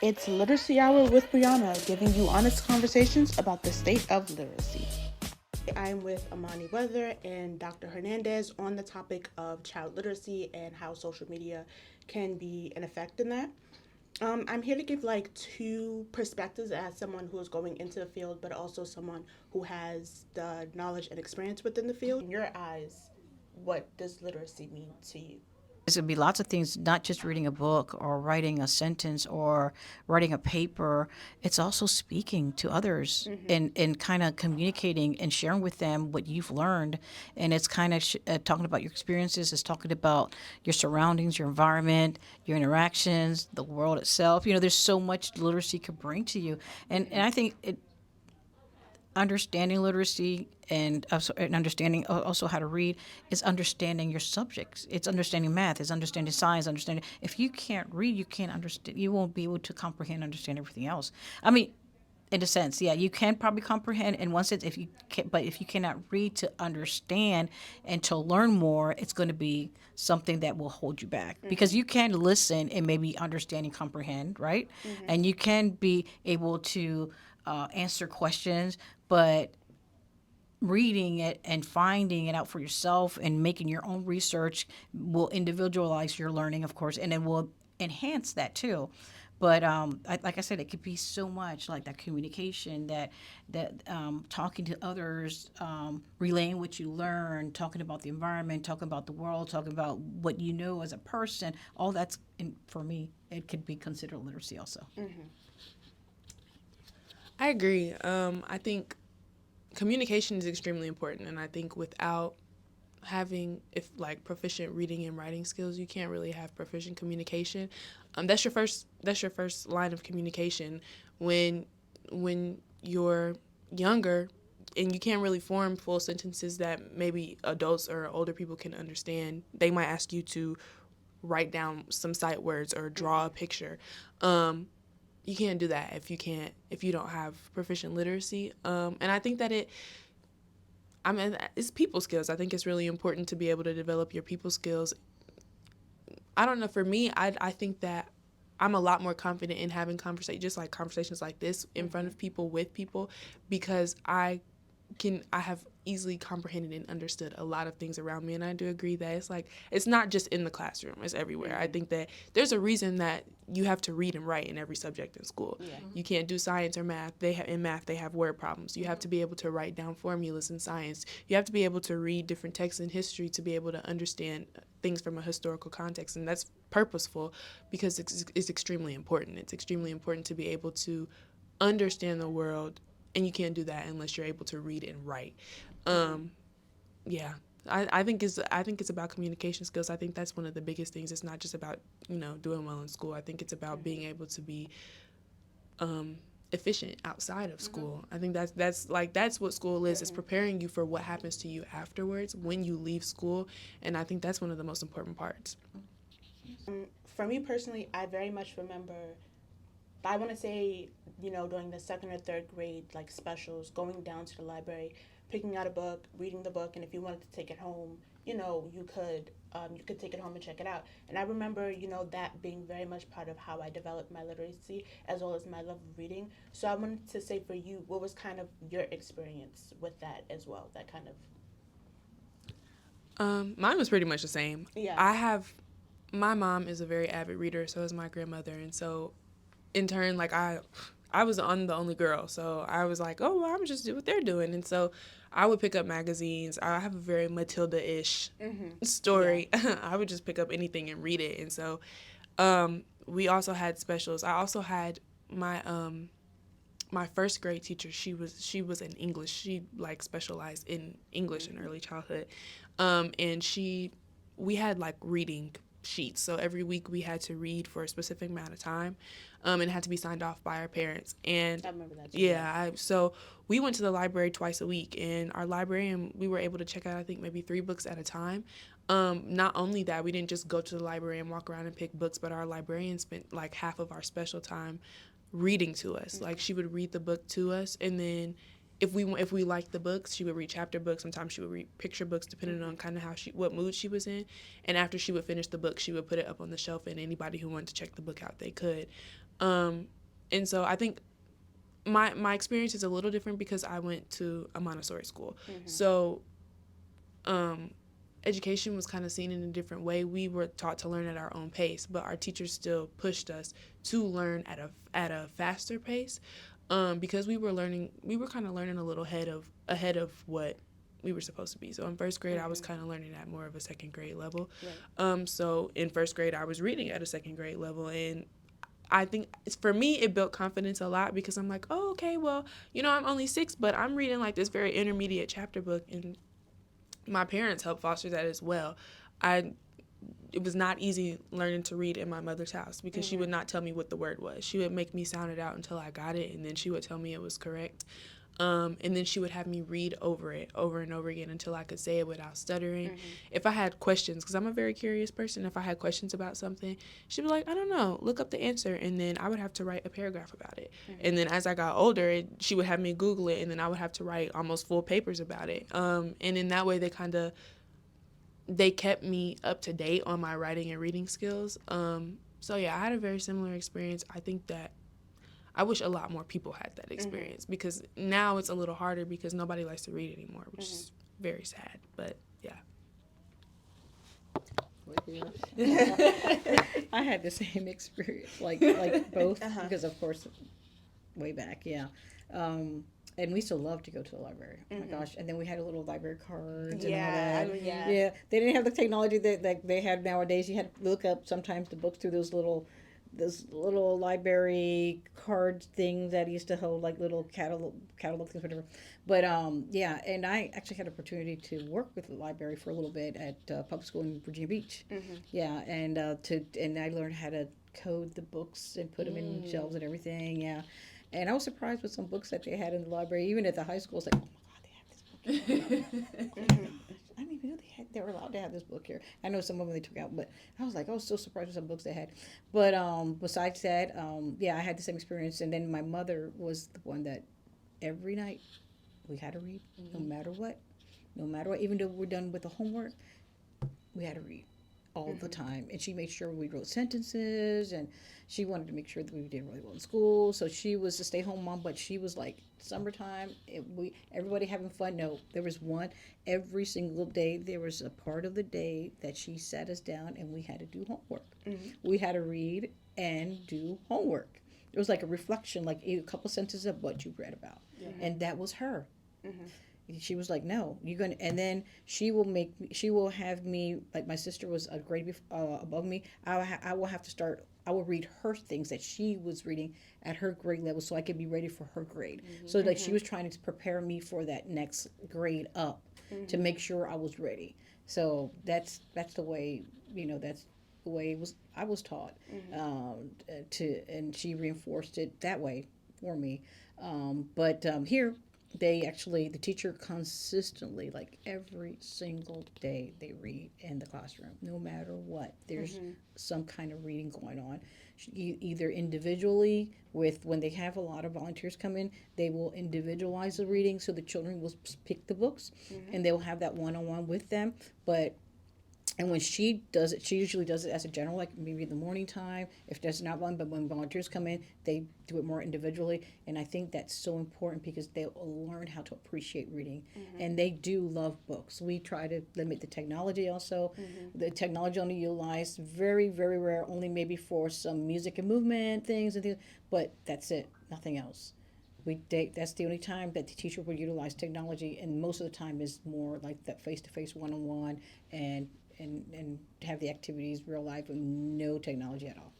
It's Literacy Hour with Brionna, giving you honest conversations about the state of literacy. I'm with Amani Weather and Dr. Hernandez on the topic of child literacy and how social media can be an effect in that. I'm here to give like two perspectives as someone who is going into the field, but also someone who has the knowledge and experience within the field. In your eyes, what does literacy mean to you? There's going to be lots of things, not just reading a book or writing a sentence or writing a paper. It's also speaking to others and kind of communicating and sharing with them what you've learned. And it's kind of talking about your experiences. It's talking about your surroundings, your environment, your interactions, the world itself. There's so much literacy could bring to you. And I think understanding literacy and understanding also how to read is understanding your subjects. It's understanding math. It's understanding science. Understanding if you can't read, you can't understand. You won't be able to comprehend, understand everything else. I mean, in a sense, yeah, you can probably comprehend in one sense if you can, but if you cannot read to understand and to learn more, it's going to be something that will hold you back because you can listen and maybe understand and comprehend, right? And you can be able to answer questions, but reading it and finding it out for yourself and making your own research will individualize your learning, of course, and it will enhance that too. But like I said, it could be so much like that communication, that talking to others, relaying what you learn, talking about the environment, talking about the world, talking about what you know as a person. All that's for me, it could be considered literacy also. I agree. I think communication is extremely important, and I think without having if like proficient reading and writing skills, you can't really have proficient communication. That's your first line of communication when you're younger, and you can't really form full sentences that maybe adults or older people can understand. They might ask you to write down some sight words or draw a picture. You can't do that if you don't have proficient literacy. And I think that it's people skills. I think it's really important to be able to develop your people skills. I don't know, for me, I think that I'm a lot more confident in having conversations like this in front of people, with people, because I have easily comprehended and understood a lot of things around me. And I do agree that it's not just in the classroom, it's everywhere. I think that there's a reason that you have to read and write in every subject in school. Yeah. You can't do science or math. In math they have word problems. You have to be able to write down formulas in science. You have to be able to read different texts in history to be able to understand things from a historical context. And that's purposeful because it's extremely important. It's extremely important to be able to understand the world, and you can't do that unless you're able to read and write. Yeah, I think it's about communication skills. I think that's one of the biggest things. It's not just about doing well in school. I think it's about being able to be efficient outside of school. I think that's what school is. It's preparing you for what happens to you afterwards when you leave school, and I think that's one of the most important parts. For me personally, I very much remember, I want to say, during the second or third grade, like specials, going down to the library, picking out a book, reading the book, and if you wanted to take it home, you could take it home and check it out. And I remember, that being very much part of how I developed my literacy as well as my love of reading. So I wanted to say for you, what was kind of your experience with that as well? That kind of. Mine was pretty much the same. Yeah. My mom is a very avid reader, so is my grandmother, and so in turn, like I was the only girl, so I was like, oh, well, I'm just do what they're doing, and so I would pick up magazines. I have a very Matilda-ish story. Yeah. I would just pick up anything and read it, and so we also had specials. I also had my first grade teacher. She was in English. She specialized in English in early childhood, and we had reading sheets. So every week we had to read for a specific amount of time, and it had to be signed off by our parents. And I remember that too. Yeah, so we went to the library twice a week, and our librarian, we were able to check out, I think, maybe 3 books at a time. Not only that, we didn't just go to the library and walk around and pick books, but our librarian spent half of our special time reading to us. She would read the book to us, and then if we liked the books, she would read chapter books. Sometimes she would read picture books, depending on kind of what mood she was in. And after she would finish the book, she would put it up on the shelf, and anybody who wanted to check the book out, they could. And so I think my experience is a little different because I went to a Montessori school. So education was kind of seen in a different way. We were taught to learn at our own pace, but our teachers still pushed us to learn at a faster pace, because we were kind of learning a little ahead of what we were supposed to be. So in first grade, I was kind of learning at more of a second grade level. Right. So in first grade, I was reading at a second grade level, and I think for me, it built confidence a lot because I'm like, oh, okay, well, I'm only 6, but I'm reading like this very intermediate chapter book, and my parents helped foster that as well. It was not easy learning to read in my mother's house because she would not tell me what the word was. She would make me sound it out until I got it, and then she would tell me it was correct. And then she would have me read over it over and over again until I could say it without stuttering. If I had questions, because I'm a very curious person, if I had questions about something, she'd be like, I don't know, look up the answer. And then I would have to write a paragraph about it. And then as I got older, she would have me Google it, and then I would have to write almost full papers about it. And in that way, they kept me up to date on my writing and reading skills. So yeah, I had a very similar experience. I think that I wish a lot more people had that experience because now it's a little harder because nobody likes to read anymore, which is very sad. But yeah. I had the same experience, like both, because of course, way back, yeah. And we still love to go to the library. Oh my gosh! And then we had a little library cards and all that. Yeah, they didn't have the technology that they have nowadays. You had to look up sometimes the books through those little library card things that used to hold like little catalog things, whatever. But yeah, and I actually had an opportunity to work with the library for a little bit at public school in Virginia Beach. Yeah, and I learned how to code the books and put them in shelves and everything. Yeah, and I was surprised with some books that they had in the library, even at the high school. It's like, oh my God, they have this book. I didn't even know they were allowed to have this book here. I know some of them they took out, but I was so surprised with some books they had. But besides that, yeah, I had the same experience. And then my mother was the one that every night we had to read, no matter what, Even though we're done with the homework, we had to read all the time. And she made sure we wrote sentences, and she wanted to make sure that we did really well in school. So she was a stay-home mom, but she was like, summertime, everybody having fun. No, there was one every single day. There was a part of the day that she sat us down and we had to do homework. We had to read and do homework. It was like a reflection, like a couple sentences of what you read about, and that was her. She was like, no, you're going to, and then she will have me, like my sister was a grade above me. I will read her things that she was reading at her grade level so I could be ready for her grade. So like she was trying to prepare me for that next grade up to make sure I was ready. So that's the way, that's the way I was taught, and she reinforced it that way for me. But here, the teacher consistently, like every single day, they read in the classroom, no matter what. There's some kind of reading going on. Either individually, when they have a lot of volunteers come in, they will individualize the reading so the children will pick the books, and they will have that one-on-one with them. And when she does it, she usually does it as a general, like maybe in the morning time, if there's not one, but when volunteers come in, they do it more individually. And I think that's so important because they'll learn how to appreciate reading. And they do love books. We try to limit the technology also. The technology only utilized very, very rare, only maybe for some music and movement things, but that's it, nothing else. That's the only time that the teacher will utilize technology, and most of the time is more like that face-to-face one-on-one and have the activities real life with no technology at all.